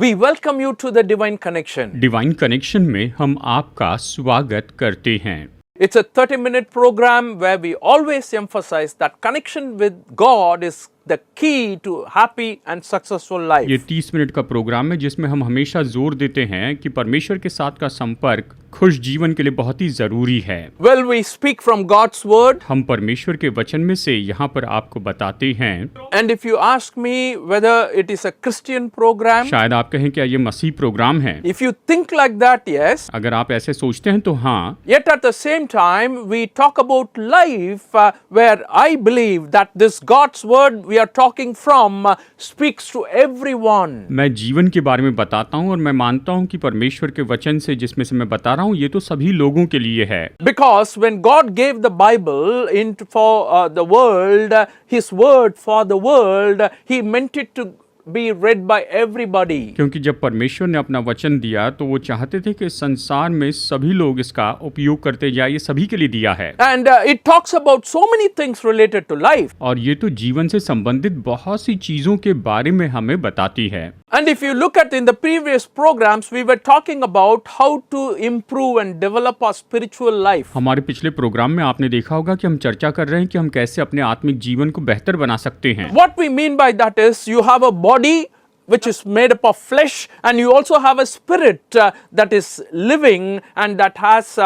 We welcome you to the Divine Connection. Divine connection में हम आपका स्वागत करते हैं। It's a 30-minute program where we always emphasize that connection with God is the key to happy and successful life. ये 30 minute का programme है जिसमें हम हमेशा जोर देते हैं कि परमेश्वर के साथ का संपर्क खुश जीवन के लिए बहुत ही जरूरी है। Well, we speak from God's word. हम परमेश्वर के वचन में से यहाँ पर आपको बताते हैं। And if you ask me whether it is a Christian program, शायद आप कहें क्या ये मसीह प्रोग्राम है। if you think like that, yes. अगर आप ऐसे सोचते हैं तो हाँ। Yet at the same time, we talk about life where I believe that this God's word we are talking from speaks to everyone. मैं जीवन के बारे में बताता हूँ और मैं मानता हूँ कि परमेश्वर के वचन से जिसमें से मैं बता रहा हूँ ये तो सभी लोगों के लिए है। Because when God gave the Bible for the world, His word for the world, He meant it to be read by everybody. क्योंकि जब परमेश्वर ने अपना वचन दिया तो वो चाहते थे कि संसार में सभी लोग इसका उपयोग करते जाए, ये सभी के लिए दिया है। And it talks about so many things related to life. और ये तो जीवन से संबंधित बहुत सी चीजों के बारे में हमें बताती है। And if you look at in the previous programs, we were talking about how to improve and develop our spiritual life. हमारे पिछले प्रोग्राम में आपने देखा होगा कि हम चर्चा कर रहे हैं कि हम कैसे अपने आत्मिक जीवन को बेहतर बना सकते हैं। What we mean by that is you have a body which is made up of flesh, and you also have a spirit that is living and that has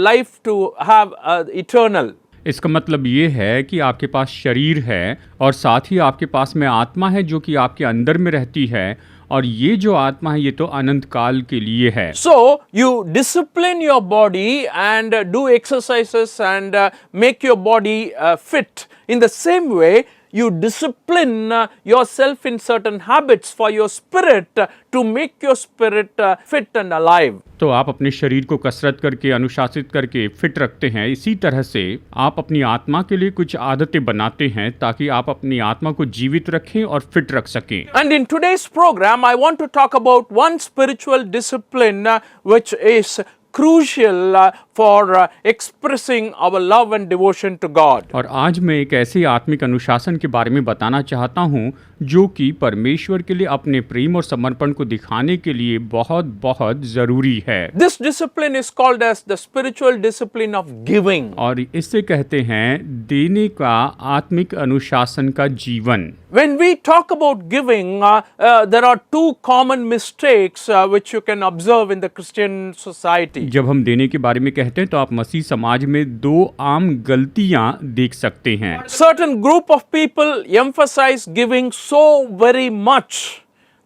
life to have eternal. इसका मतलब ये है कि आपके पास शरीर है और साथ ही आपके पास में आत्मा है जो कि आपके अंदर में रहती है, और ये जो आत्मा है ये तो अनंत काल के लिए है। So you discipline your body and do exercises and make your body fit. In the same way, you discipline yourself in certain habits for your spirit to make your spirit fit and alive. तो आप अपने शरीर को कसरत करके अनुशासित करके fit रखते हैं, इसी तरह से आप अपनी आत्मा के लिए कुछ आदतें बनाते हैं ताकि आप अपनी आत्मा को जीवित रखें और फिट रख सकें। And in today's program, I want to talk about one spiritual discipline which is crucial for expressing our love and devotion to God. और आज मैं एक ऐसे आत्मिक अनुशासन के बारे में बताना चाहता हूँ जो कि परमेश्वर के लिए अपने प्रेम और समर्पण को दिखाने के लिए बहुत बहुत जरूरी है। This discipline is called as the spiritual discipline of giving. और इससे कहते हैं देने का आत्मिक अनुशासन का जीवन। When we talk about giving, there are two common mistakes which you can observe in the Christian society. जब हम देने के बारे में कहते हैं तो आप मसीह समाज में दो आम गलतियां देख सकते हैं। Certain group of people emphasize giving so very much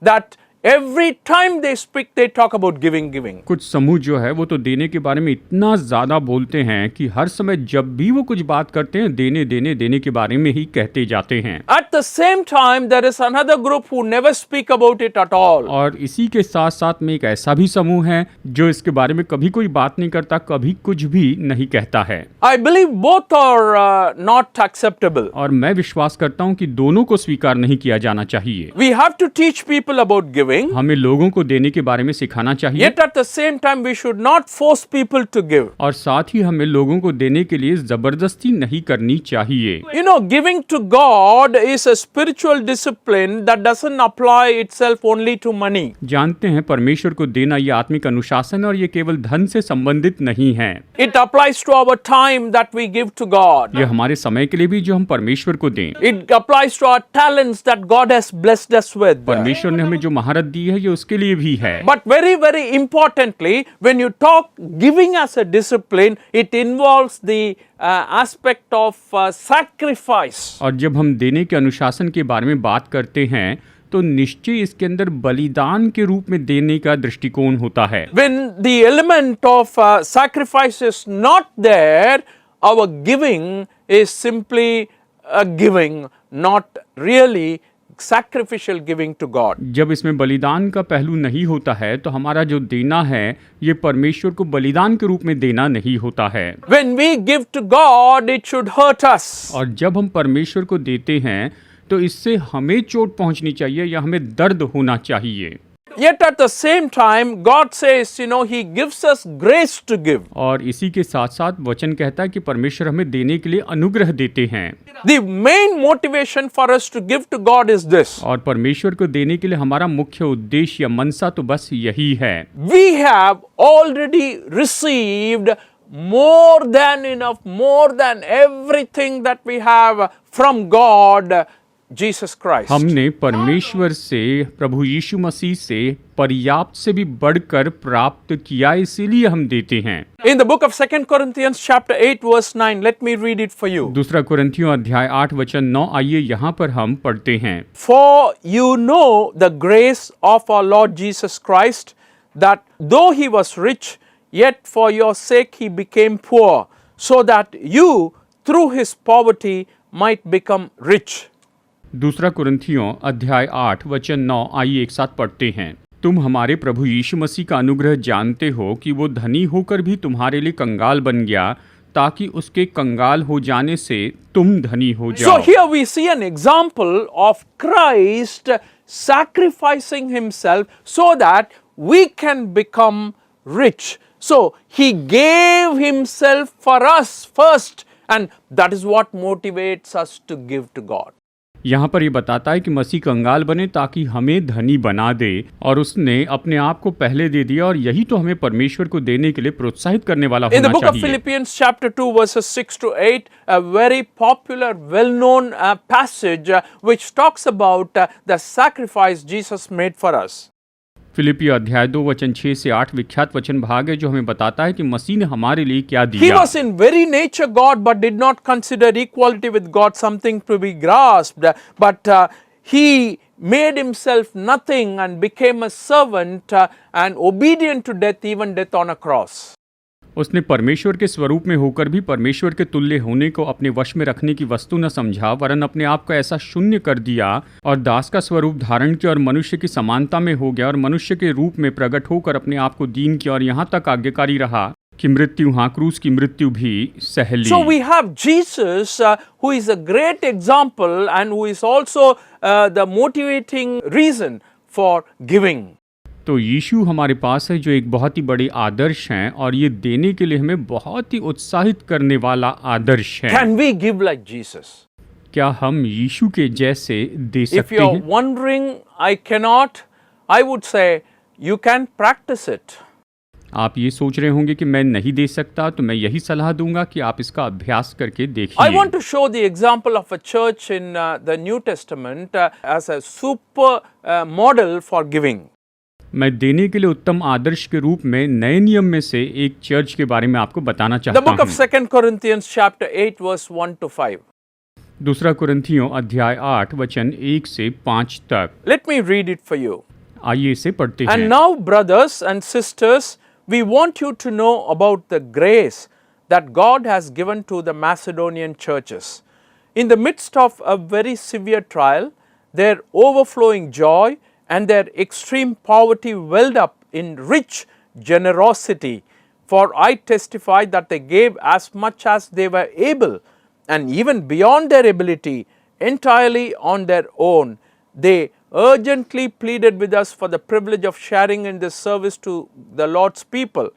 that every time they speak, they talk about giving. कुछ समूह जो है वो तो देने के बारे में इतना ज्यादा बोलते हैं कि हर समय जब भी वो कुछ बात करते हैं देने के बारे में ही कहते जाते हैं। At the same time, there is another group who never speak about it at all. और इसी के साथ साथ में एक ऐसा भी समूह है जो इसके बारे में कभी कोई बात नहीं करता, कभी कुछ भी नहीं कहता है। I believe both are not acceptable. और मैं विश्वास करता हूँ कि दोनों को स्वीकार नहीं किया जाना चाहिए। We have to teach people about giving. हमें लोगों को देने के बारे में सिखाना चाहिए। Yet at the same time, we should not force people to give. और साथ ही हमें लोगों को देने के लिए जबरदस्ती नहीं करनी चाहिए। You know, giving to God is a spiritual discipline that doesn't apply itself only to money. जानते हैं परमेश्वर को देना ये आत्मिक अनुशासन और ये केवल धन से संबंधित नहीं है। It applies to our time that we give to God. ये हमारे समय के लिए भी जो हम परमेश्वर को दें। It applies to our talents that God has blessed us with. परमेश्वर ने हमें जो महारत दी है ये उसके लिए भी है। But very, very importantly, when you talk giving as a discipline, it involves the aspect of sacrifice. और जब हम देने के अनुशासन के बारे में बात करते हैं तो निश्चय इसके अंदर बलिदान के रूप में देने का दृष्टिकोण होता है। When the element of sacrifice is not there, our giving is simply a giving, not really sacrificial giving to God. जब इसमें बलिदान का पहलू नहीं होता है तो हमारा जो देना है ये परमेश्वर को बलिदान के रूप में देना नहीं होता है। When we give to God, it should hurt us. और जब हम परमेश्वर को देते हैं तो इससे हमें चोट पहुंचनी चाहिए या हमें दर्द होना चाहिए। Yet at the same time, God says, He gives us grace to give. और इसी के साथ साथ वचन कहता है कि परमेश्वर हमें देने के लिए अनुग्रह देते हैं। The main motivation for us to give to God is this. और परमेश्वर को देने के लिए हमारा मुख्य उद्देश्य या मनसा तो बस यही है। We have already received more than enough, more than everything that we have from God, Jesus Christ. हमने परमेश्वर से, प्रभु यीशु मसीह से पर्याप्त से भी बढ़कर प्राप्त किया, इसीलिए हम देते हैं। In the book of 2 Corinthians chapter 8 verse 9, let me read it for you. दूसरा कुरिन्थियों अध्याय 8 वचन 9, आइए यहाँ पर हम पढ़ते हैं। For you know the grace of our Lord Jesus Christ, that though he was rich, yet for your sake he became poor, so that you through his poverty might become rich. दूसरा कुरिन्थियों अध्याय 8 वचन 9, आइए एक साथ पढ़ते हैं। तुम हमारे प्रभु यीशु मसीह का अनुग्रह जानते हो कि वो धनी होकर भी तुम्हारे लिए कंगाल बन गया, ताकि उसके कंगाल हो जाने से तुम धनी हो जाओ। So here we see an example of Christ sacrificing himself so that we can become rich. So he gave himself for us first, and that is what motivates us to give to God. यहाँ पर ये बताता है कि मसीह कंगाल बने ताकि हमें धनी बना दे, और उसने अपने आप को पहले दे दिया, और यही तो हमें परमेश्वर को देने के लिए प्रोत्साहित करने वाला In the होना book of चाहिए। Philippians chapter 2 verses 6 to 8, a very popular, well-known passage which talks about the sacrifice Jesus made for us. फिलिपियो अध्याय 2 वचन 6 से 8 विख्यात वचन भाग है जो हमें बताता है कि मसीह ने हमारे लिए क्या He दिया। was in very nature God, but did not consider equality with God something to be grasped, but he made himself nothing and became a servant and obedient to death, even death on a cross. उसने परमेश्वर के स्वरूप में होकर भी परमेश्वर के तुल्य होने को अपने वश में रखने की वस्तु न समझा, वरन अपने आप को ऐसा शून्य कर दिया और दास का स्वरूप धारण किया, और मनुष्य की समानता में हो गया, और मनुष्य के रूप में प्रकट होकर अपने आप को दीन किया, और यहाँ तक आज्ञाकारी रहा कि मृत्यु, हाँ, क्रूस की मृत्यु भी सह ली। So we have Jesus who is a great example and who is also the motivating reason for giving. तो यीशु हमारे पास है जो एक बहुत ही बड़े आदर्श हैं, और ये देने के लिए हमें बहुत ही उत्साहित करने वाला आदर्श है। Can we give like Jesus? क्या हम यीशु के जैसे दे If सकते you're हैं? wondering, I cannot, I would say you can practice it. आप ये सोच रहे होंगे कि मैं नहीं दे सकता, तो मैं यही सलाह दूंगा कि आप इसका अभ्यास करके I देखिए। want to show the example of a church in the New Testament as a super model for giving. मैं देने के लिए उत्तम आदर्श के रूप में नए नियम में से एक चर्च के बारे में आपको बताना The चाहता book of हूँ। 2 Corinthians chapter 8 verse 1 to 5. दूसरा कुरिन्थियों अध्याय 8 वचन 1 से 5 तक, Let me read it for you. आइए इसे पढ़ते And हैं। now, brothers and sisters, we want you to know about the grace that God has given to the Macedonian churches. In the midst of a very severe trial, their overflowing joy and their extreme poverty welled up in rich generosity. For I testify that they gave as much as they were able, and even beyond their ability, entirely on their own. They urgently pleaded with us for the privilege of sharing in this service to the Lord's people,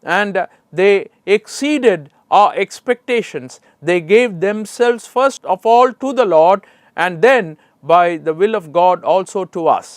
and they exceeded our expectations. They gave themselves first of all to the Lord, and then by the will of God also to us.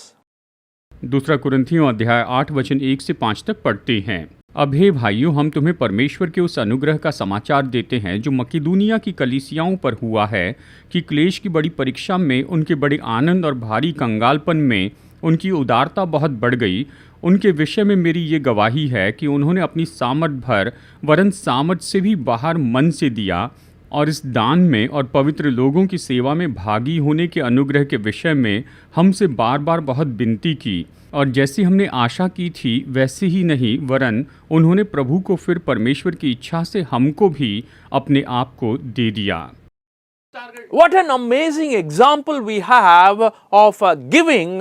दूसरा कुरिन्थियों अध्याय 8 वचन 1 से 5 तक पढ़ते हैं। अब हे भाइयों, हम तुम्हें परमेश्वर के उस अनुग्रह का समाचार देते हैं जो मकिदुनिया की कलीसियाओं पर हुआ है, कि क्लेश की बड़ी परीक्षा में, उनके बड़े आनंद और भारी कंगालपन में उनकी उदारता बहुत बढ़ गई। उनके विषय में मेरी ये गवाही है कि उन्होंने अपनी सामर्थ भर, वरन सामर्थ से भी बाहर मन से दिया, और इस दान में और पवित्र लोगों की सेवा में भागी होने के अनुग्रह के विषय में हमसे बार बार बहुत विनती की, और जैसी हमने आशा की थी वैसे ही नहीं, वरन उन्होंने प्रभु को फिर परमेश्वर की इच्छा से हमको भी अपने आप को दे दिया। What an amazing example we have of giving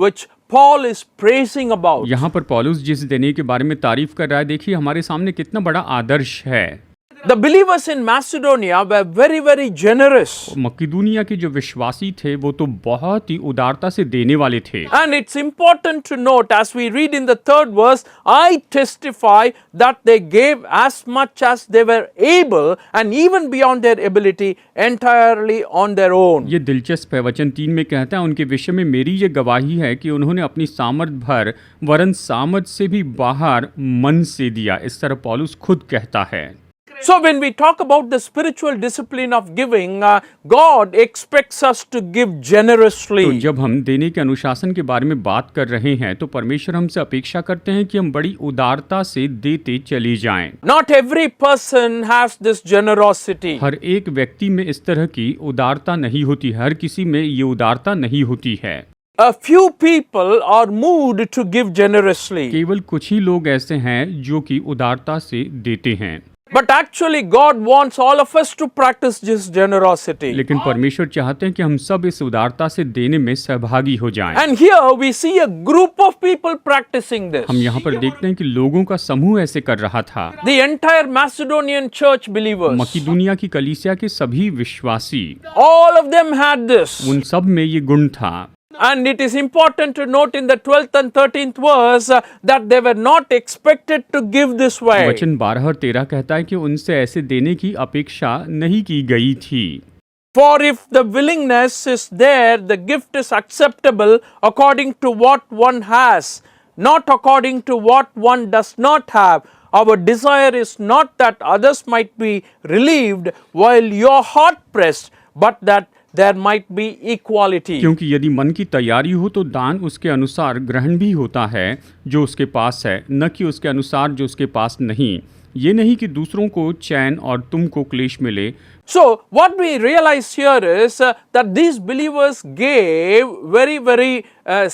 which Paul is praising about. यहाँ पर पौलुस जिस देने के बारे में तारीफ कर रहा है, देखिए हमारे सामने कितना बड़ा आदर्श है। The believers in Macedonia were very, very generous. मकिदुनिया के जो विश्वासी थे वो तो बहुत ही उदारता से देने वाले थे। And it's important to note, as we read in the 3rd verse, I testify that they gave as much as they were able and even beyond their ability entirely on their own. ये दिलचस्प है। वचन 3 में कहता है, उनके विषय में मेरी ये गवाही है कि उन्होंने अपनी सामर्थ भर वरन सामर्थ से भी बाहर मन से दिया। इस तरह पौलुस खुद कहता है। So when we talk about the spiritual discipline of giving, God expects us to give तो generously. जब हम देने के अनुशासन के बारे में बात कर रहे हैं तो परमेश्वर हमसे अपेक्षा करते हैं कि हम बड़ी उदारता से देते चले जाएं। Not every person has this generosity. हर एक व्यक्ति में इस तरह की उदारता नहीं होती, हर किसी में ये उदारता नहीं होती है। A few people are moved to give generously. केवल कुछ ही लोग ऐसे हैं जो कि उदारता से देते हैं। But actually God wants all of us to practice this generosity. लेकिन परमेश्वर चाहते हैं कि हम सब इस उदारता से देने में सहभागी हो जाएं। And here we see a group of people practicing this. हम यहाँ पर देखते हैं कि लोगों का समूह ऐसे कर रहा था। The entire Macedonian church believers, मकिदुनिया की कलीसिया के सभी विश्वासी, all of them had this. उन सब में ये गुण था। And it is important to note in the 12th and 13th verse that they were not expected to give this way. वचन 12 और 13 कहता है कि उनसे ऐसे देने की अपेक्षा नहीं की गई थी। For if the willingness is there, the gift is acceptable according to what one has, not according to what one does not have. Our desire is not that others might be relieved while you are hard pressed, but that there might be equality. क्योंकि यदि मन की तैयारी हो तो दान उसके अनुसार ग्रहण भी होता है जो उसके पास है, न कि उसके अनुसार जो उसके पास नहीं। ये नहीं कि दूसरों को चैन और तुमको क्लेश मिले। So what we realize here is that these believers gave very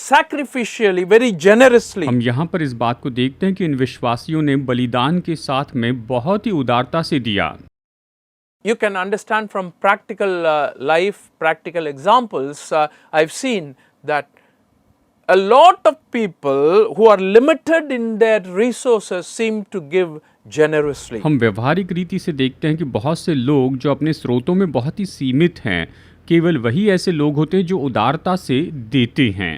sacrificially, very generously. हम यहाँ पर इस बात को देखते हैं कि इन विश्वासियों ने बलिदान के साथ में बहुत ही उदारता से दिया। You can understand from practical life, practical examples. I've seen that a lot of people who are limited in their resources seem to give generously. हम व्यवहारिक रीति से देखते हैं कि बहुत से लोग जो अपने स्रोतों में बहुत ही सीमित हैं, केवल वही ऐसे लोग होते हैं जो उदारता से देते हैं।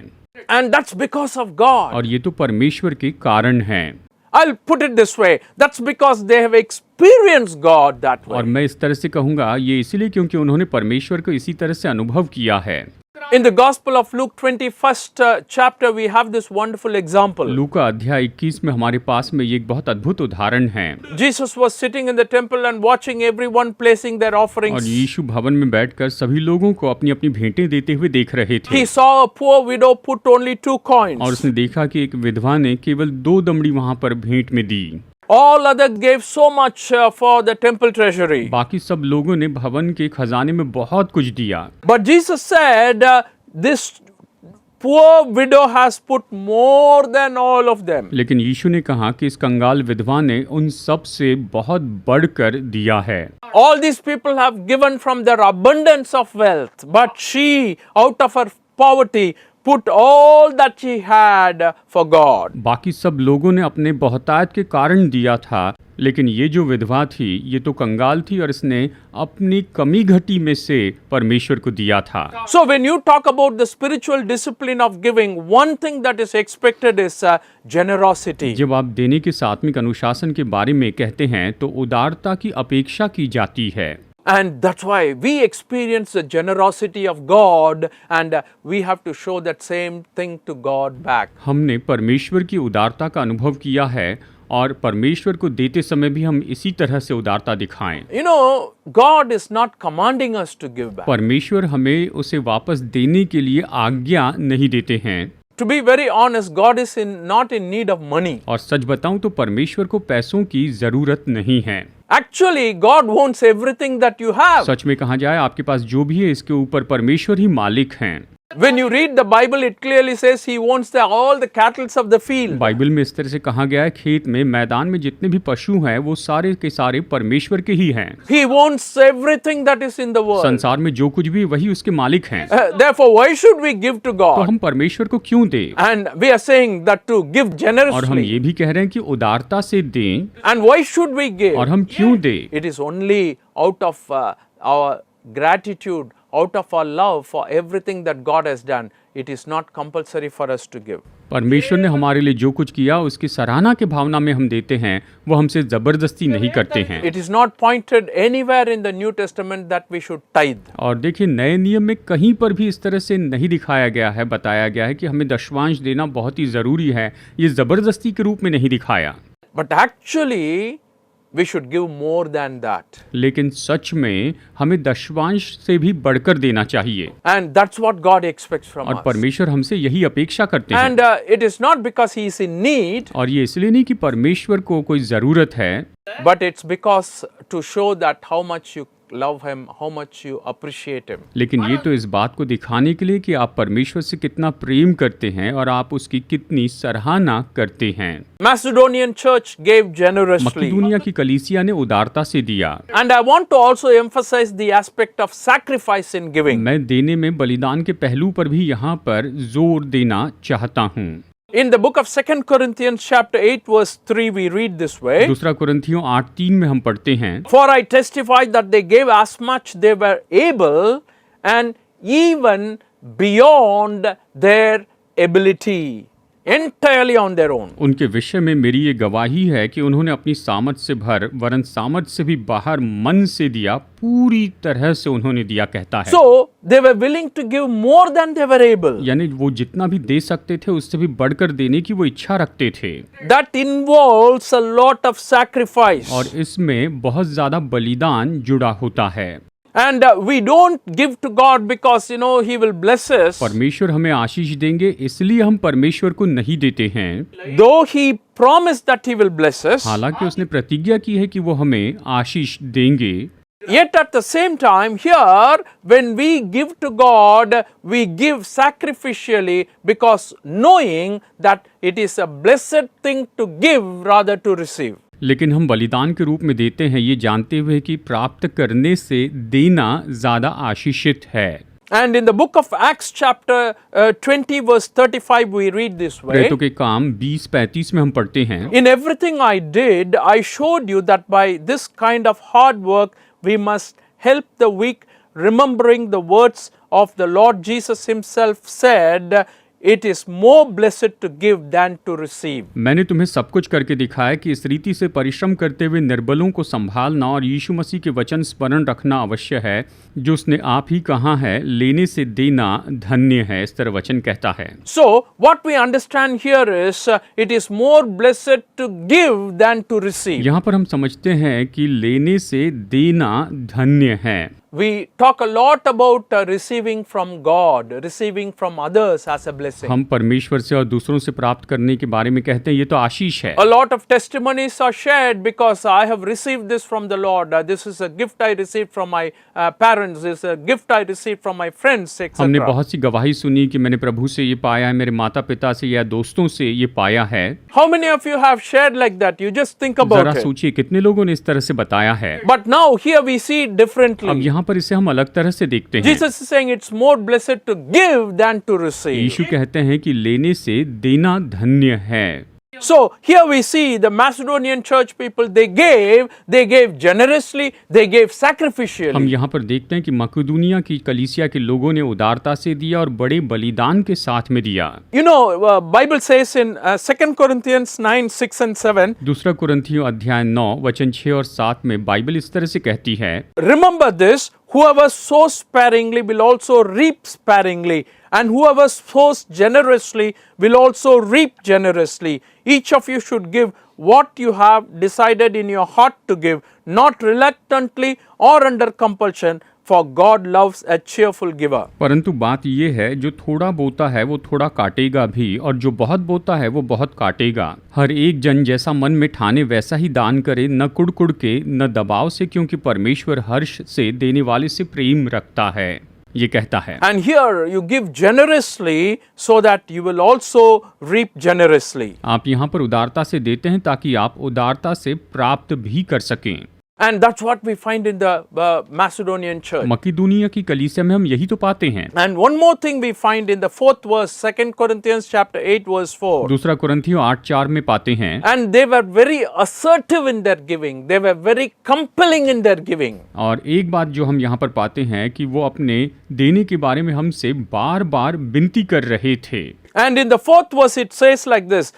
And that's because of God. और ये तो परमेश्वर के कारण हैं। I'll put it this way, that's because they have experienced God that way. और मैं इस तरह से कहूँगा ये इसीलिए क्योंकि उन्होंने परमेश्वर को इसी तरह से अनुभव किया है। In the Gospel of Luke 21st chapter, we have this wonderful example. लूका अध्याय 21 में हमारे पास में ये एक बहुत अद्भुत उदाहरण है। Jesus was sitting in the temple and watching everyone placing their और offerings. यीशु भवन में बैठकर सभी लोगों को अपनी अपनी भेंटें देते हुए देख रहे थे। He saw a poor widow put only 2 और coins. उसने देखा कि एक विधवा ने केवल 2 दमड़ी वहां पर भेंट में दी। All others gave so much for the temple treasury. बाकी सब लोगों ने भवन के खजाने में बहुत कुछ दिया। But Jesus said, this poor widow has put more than all of them. लेकिन यीशु ने कहा कि इस कंगाल विधवा ने उन सब से बहुत बढ़कर दिया है। All these people have given from their abundance of wealth, but she, out of her poverty, put all that she had for God. बाकी सब लोगों ने अपने बहुतायत के कारण दिया था, लेकिन ये जो विधवा थी ये तो कंगाल थी और इसने अपनी कमी घटी में से परमेश्वर को दिया था। So when you talk about the spiritual discipline of giving, one thing that is expected is generosity. जब आप देने के सात्विक अनुशासन के बारे में कहते हैं तो उदारता की अपेक्षा की जाती है। And that's why we experience the generosity of God, and we have to show that same thing to God back. हमने परमेश्वर की उदारता का अनुभव किया है और परमेश्वर को देते समय भी हम इसी तरह से उदारता दिखाएं। You know, God is not commanding us to give back. परमेश्वर हमें उसे वापस देने के लिए आज्ञा नहीं देते हैं। To be very honest, God is not in need of money. और सच बताऊं तो परमेश्वर को पैसों की जरूरत नहीं है। Actually, God wants everything that you have. सच में कहा जाए आपके पास जो भी है इसके ऊपर परमेश्वर ही मालिक हैं। When you read the Bible, it clearly says He wants all the cattle of the field. Bible में इस तरह से कहा गया है, खेत में मैदान में जितने भी पशु हैं वो सारे के सारे परमेश्वर के ही हैं। He wants everything that is in the world. संसार में जो कुछ भी वही उसके मालिक हैं। Therefore, why should we give to तो God? हम परमेश्वर को क्यों दें? And we are saying that to give और हम generously. ये भी कह रहे हैं कि उदारता से दें। And why should we give? और हम क्यों दें? It is only out of our gratitude, out of our love for everything that God has done. It is not compulsory for us to give. परमेश्वर ने हमारे लिए जो कुछ किया उसकी सराहना के भावना में हम देते हैं, वो हमसे जबरदस्ती नहीं करते हैं। It is not pointed anywhere in the New Testament that we should tithe. और देखिए, नए नियम में कहीं पर भी इस तरह से नहीं दिखाया गया है, बताया गया है कि हमें दशवांश देना बहुत ही ज़रूरी है। ये ज़बरदस्ती के रूप में नहीं दिखाया। But actually, we should give more than that. लेकिन सच में हमें दशवांश से भी बढ़कर देना चाहिए। And that's what God expects from और us. परमेश्वर हमसे यही अपेक्षा करते हैं। And it is not because He is in need, और ये इसलिए नहीं कि परमेश्वर को कोई ज़रूरत है, but it's because to show that how much you love Him, how much you appreciate Him. लेकिन ये तो इस बात को दिखाने के लिए कि आप परमेश्वर से कितना प्रेम करते हैं और आप उसकी कितनी सराहना करते हैं। Macedonian church gave generously. मकिदुनिया की कलीसिया ने उदारता से दिया। And I want to also emphasize the aspect of sacrifice in giving. मैं देने में बलिदान के पहलू पर भी यहाँ पर जोर देना चाहता हूँ। In the book of 2 Corinthians chapter 8 verse 3 we read this way. दूसरा कुरिन्थियों 8:3 में हम पढ़ते हैं, For I testify that they gave as much they were able and even beyond their ability, entirely on their own. उनके विषय में मेरी ये गवाही है कि उन्होंने अपनी सामर्थ से भर वरन सामर्थ से भी बाहर मन से दिया, पूरी तरह से उन्होंने दिया, कहता है। So they were willing to give more than they were able. यानी वो जितना भी दे सकते थे उससे भी बढ़कर देने की वो इच्छा रखते थे। That involves a lot of sacrifice. और इसमें बहुत ज्यादा बलिदान जुड़ा होता है। And we don't give to God because He will bless us. परमेश्वर हमें आशीष देंगे इसलिए हम परमेश्वर को नहीं देते हैं। Though He promised that He will bless us. हालांकि उसने प्रतिज्ञा की है कि वो हमें आशीष देंगे। Yet at the same time, here, when we give to God, we give sacrificially because knowing that it is a blessed thing to give rather to receive. लेकिन हम बलिदान के रूप में देते हैं ये जानते हुए कि प्राप्त करने से देना ज्यादा आशीषित है। And in the book of Acts chapter 20 verse 35 we read this way. प्रेरितों के काम 20:35 में हम पढ़ते हैं, In everything I did, I showed you that by this kind of hard work we must help the weak, remembering the words of the Lord Jesus Himself said, It is more blessed to give than to receive. मैंने तुम्हें सब कुछ करके दिखाया कि इस रीति से परिश्रम करते हुए निर्बलों को संभालना और यीशु मसीह के वचन स्मरण रखना अवश्य है, जो उसने आप ही कहा है, लेने से देना धन्य है, इस तरह वचन कहता है। So what we understand here is it is more blessed to give than to receive. यहाँ पर हम समझते हैं कि लेने से देना धन्य है। We talk a lot about receiving from God, receiving from others as a blessing. हम परमेश्वर से और दूसरों से प्राप्त करने के बारे में कहते हैं, ये तो आशीष है। A lot of testimonies are shared because I have received this from the Lord. This is a gift I received from my parents. This is a gift I received from my friends, etc. हमने बहुत सी गवाही सुनी कि मैंने प्रभु से ये पाया है, मेरे माता पिता से या दोस्तों से ये पाया है। How many of you have shared like that? You just think about जरा it. सोचिए कितने लोगों ने इस तरह से बताया है। But now here we see it अब differently. यहाँ पर इसे हम अलग तरह से देखते हैं। Jesus is saying it's more blessed to give than to receive. यीशु कहते हैं कि लेने से देना धन्य है। So here we see the Macedonian church people, they gave generously, they gave हम sacrificially. यहाँ पर देखते हैं कि मकिदुनिया की कलीसिया के लोगों ने उदारता से दिया और बड़े बलिदान के साथ में दिया। You know, Bible says in 2 Corinthians 9, 6 and 7, दूसरा कुरिन्थियों अध्याय 9 वचन 6 और 7 में बाइबल इस तरह से कहती है, remember this, whoever sows sparingly will also reap sparingly, and whoever sows generously will also reap generously. Each of you should give what you have decided in your heart to give, not reluctantly or under compulsion, for God loves a cheerful giver. परंतु बात ये है, जो थोड़ा बोता है वो थोड़ा काटेगा भी, और जो बहुत बोता है वो बहुत काटेगा। हर एक जन जैसा मन में ठाने वैसा ही दान करे, न कुड़ के न दबाव से, क्योंकि परमेश्वर हर्ष से देने वाले से प्रेम रखता है। ये कहता है। And here you give generously so that you will also reap generously. आप यहाँ पर उदारता से देते हैं ताकि आप उदारता से प्राप्त भी कर सकें। And that's what we find in the Macedonian church. मकीदुनिया की कलीसिया में हम यही तो पाते हैं। And one more thing we find in the 4th verse, 2 Corinthians chapter 8 verse 4. दूसरा कुरिन्थियों 8:4 में पाते हैं। And they were very assertive in their giving. They were very compelling in their giving. और एक बात जो हम यहाँ पर पाते हैं कि वो अपने देने के बारे में हमसे बार बार विनती कर रहे थे। And in the 4th verse it says like this,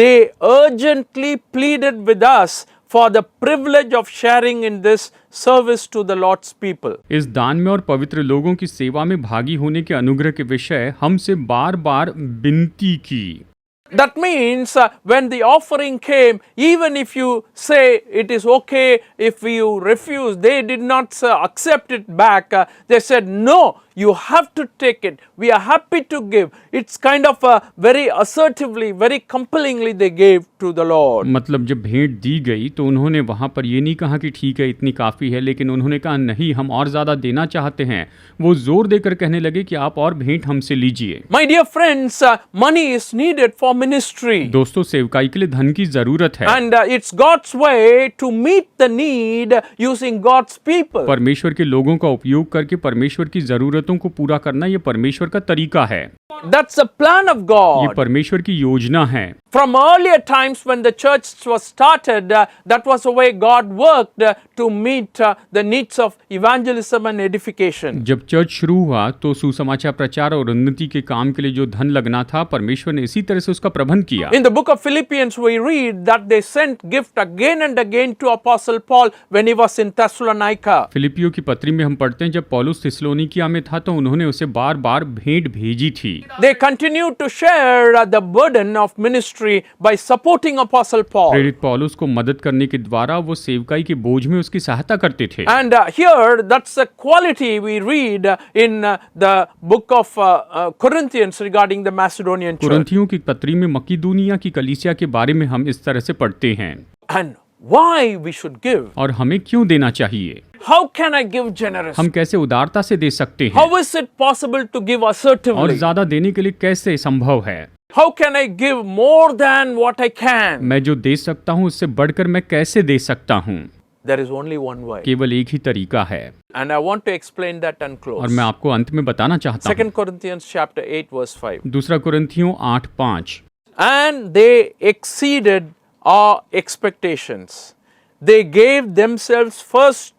they urgently pleaded with us for the privilege of sharing in this service to the Lord's people. इस दान में और पवित्र लोगों की सेवा में भागी होने के अनुग्रह के विषय हमसे बार बार विनती की। That means when the offering came, even if you say it is okay, if you refuse, they did not accept it back. They said, no, you have to take it. We are happy to give. It's kind of very assertively, very compellingly they gave to the Lord. मतलब जब भेंट दी गई तो उन्होंने वहां पर ये नहीं कहा कि ठीक है इतनी काफ़ी है, लेकिन उन्होंने कहा नहीं हम और ज़्यादा देना चाहते हैं। वो जोर देकर कहने लगे कि आप और भेंट हमसे लीजिए। My dear friends, money is needed for ministry. दोस्तों सेवकाई के लिए धन की ज़रूरत है। And it's God's way to meet the need using God's people. परमेश्वर के लोगों का उपयोग करके परमेश्वर की ज़रूरतों को पूरा करना ये परमेश्वर का तरीका है। That's the plan of ये God. परमेश्वर की योजना है। From earlier times when the church was started, that was the way God worked to meet the needs of evangelism and edification. जब चर्च शुरू हुआ तो सुसमाचार प्रचार और उन्नति के काम के लिए जो धन लगना था परमेश्वर ने इसी तरह से उसका प्रबंध किया। In the book of Philippians we read that they sent gift again and again to Apostle Paul when he was in Thessalonica. फिलिपियों की पत्री में हम पढ़ते हैं जब पौलुस थिस्सलुनीकिया में था तो उन्होंने उसे बार बार भेंट भेजी थी। They continued to share the burden of ministry by supporting Apostle Paul. प्रेरित पौलुस को मदद करने के द्वारा वो सेवकाई के बोझ में उसकी सहायता करते थे। And here that's the quality we read in the book of Corinthians regarding the Macedonian church. कुरिन्थियों की पत्री में मकीदुनिया की कलीसिया के बारे में हम इस तरह से पढ़ते हैं। And why we should give? और हमें क्यों देना चाहिए? How can I give generously? हम कैसे उदारता से दे सकते हैं? How is it possible to give और assertively? ज्यादा देने के लिए कैसे संभव है? How can I give more than what I can? मैं जो दे सकता हूँ उससे बढ़कर मैं कैसे दे सकता हूँ? There is only one way. केवल एक ही तरीका है And I want to explain that and और close. मैं आपको अंत में बताना चाहता हूँ। 2 Corinthians chapter 8 verse 5. दूसरा कुरिन्थियों 8:5 And they exceeded our expectations. They gave themselves first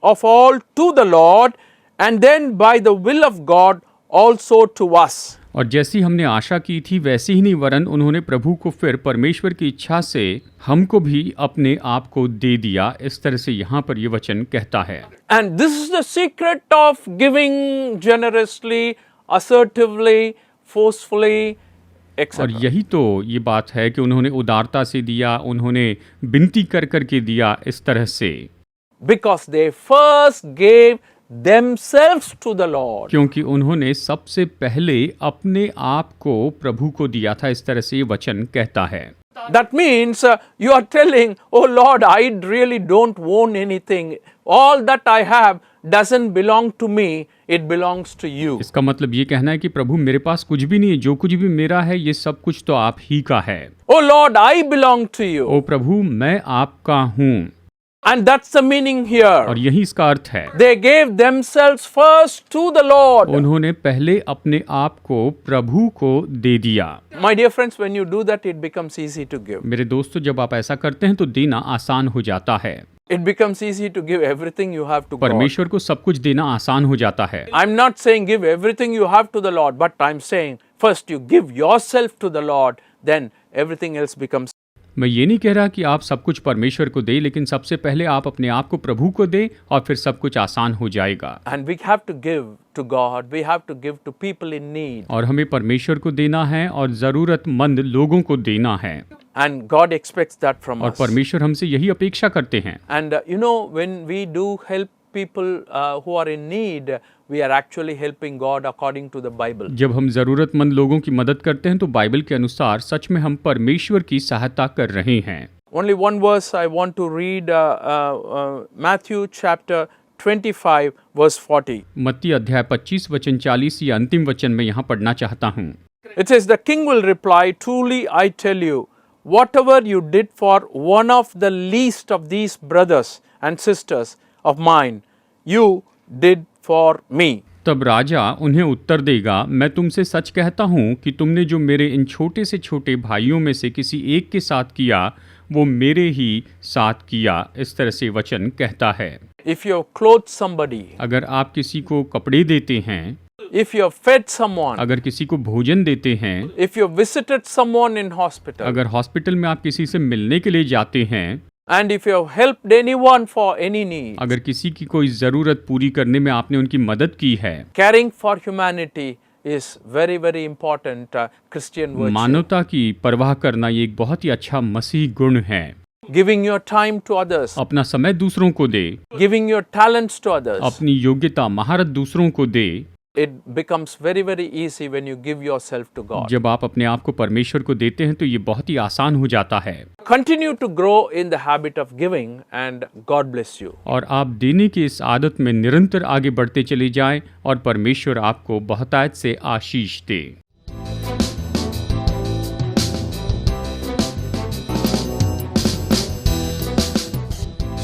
of all to the Lord and then by the will of God also to us. और जैसी हमने आशा की थी वैसी ही नहीं वरन उन्होंने प्रभु को फिर परमेश्वर की इच्छा से हमको भी अपने आप को दे दिया। इस तरह से यहाँ पर ये वचन कहता है। And this is the secret of giving generously, assertively, forcefully, और etc. यही तो ये बात है कि उन्होंने उदारता से दिया, उन्होंने विनती कर करके दिया इस तरह से। Because they first gave themselves to the Lord. क्योंकि उन्होंने सबसे पहले अपने आप को प्रभु को दिया था। इस तरह से ये वचन कहता है। That means you are telling, oh Lord, I really don't own anything. All that I have doesn't belong to me, it belongs to you. इसका मतलब ये कहना है कि प्रभु मेरे पास कुछ भी नहीं है, जो कुछ भी मेरा है ये सब कुछ तो आप ही का है। Oh Lord, I belong to you. ओ प्रभु मैं आपका हूँ। And that's the meaning here. और यही इसका अर्थ है। They gave themselves first to the Lord. उन्होंने पहले अपने आप को प्रभु को दे दिया। My dear friends, when you do that, it becomes easy to give. मेरे दोस्तों जब आप ऐसा करते हैं तो देना आसान हो जाता है। It becomes easy to give everything you have to God. परमेश्वर को सब कुछ देना आसान हो जाता है। I'm not saying give everything you have to the Lord, but I'm saying first you give yourself to the Lord, then everything else becomes. मैं ये नहीं कह रहा कि आप सब कुछ परमेश्वर को दें, लेकिन सबसे पहले आप अपने आप को प्रभु को दें और फिर सब कुछ आसान हो जाएगा। And we have to give to God. We have to give to people in need. और हमें परमेश्वर को देना है और ज़रूरतमंद लोगों को देना है। And God expects that from और us. परमेश्वर हमसे यही अपेक्षा करते हैं। And you know, when we do help people who are in need, we are actually helping God according to the Bible. जब हम ज़रूरतमंद लोगों की मदद करते हैं तो बाइबल के अनुसार सच में हम परमेश्वर की सहायता कर रहे हैं। Only one verse I want to read, Matthew chapter 25 verse 40. मत्ती अध्याय 25 वचन 40 ये अंतिम वचन मैं यहाँ पढ़ना चाहता हूँ। It says, the king will reply, truly I tell you, whatever you did for one of the least of these brothers and sisters of mine, you did for me. तब राजा उन्हें उत्तर देगा, मैं तुमसे सच कहता हूँ कि तुमने जो मेरे इन छोटे से छोटे भाइयों में से किसी एक के साथ किया, वो मेरे ही साथ किया। इस तरह से वचन कहता है। If you have clothed somebody, अगर आप किसी को कपड़े देते हैं, if you have fed someone, अगर किसी को भोजन देते हैं, if you have visited someone in hospital, अगर हॉस्पिटल में आप किसी से मिलने के लिए जाते हैं, and if you have helped anyone for any need, अगर किसी की कोई ज़रूरत पूरी करने में आपने उनकी मदद की है, caring for humanity is very very important Christian virtue. मानवता की परवाह करना ये एक बहुत ही अच्छा मसीही गुण है। Giving your time to others, अपना समय दूसरों को दे, giving your talents to others, अपनी योग्यता महारत दूसरों को दे। it becomes very very easy when you give yourself to God. जब आप अपने आप को परमेश्वर को देते हैं तो ये बहुत ही आसान हो जाता है। Continue to grow in the habit of giving and God bless you. और आप देने की इस आदत में निरंतर आगे बढ़ते चले जाएं और परमेश्वर आपको बहुतायत से आशीष दे।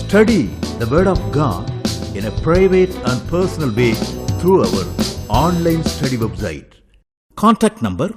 Study the Word of God in a private and personal way through our online study website. Contact number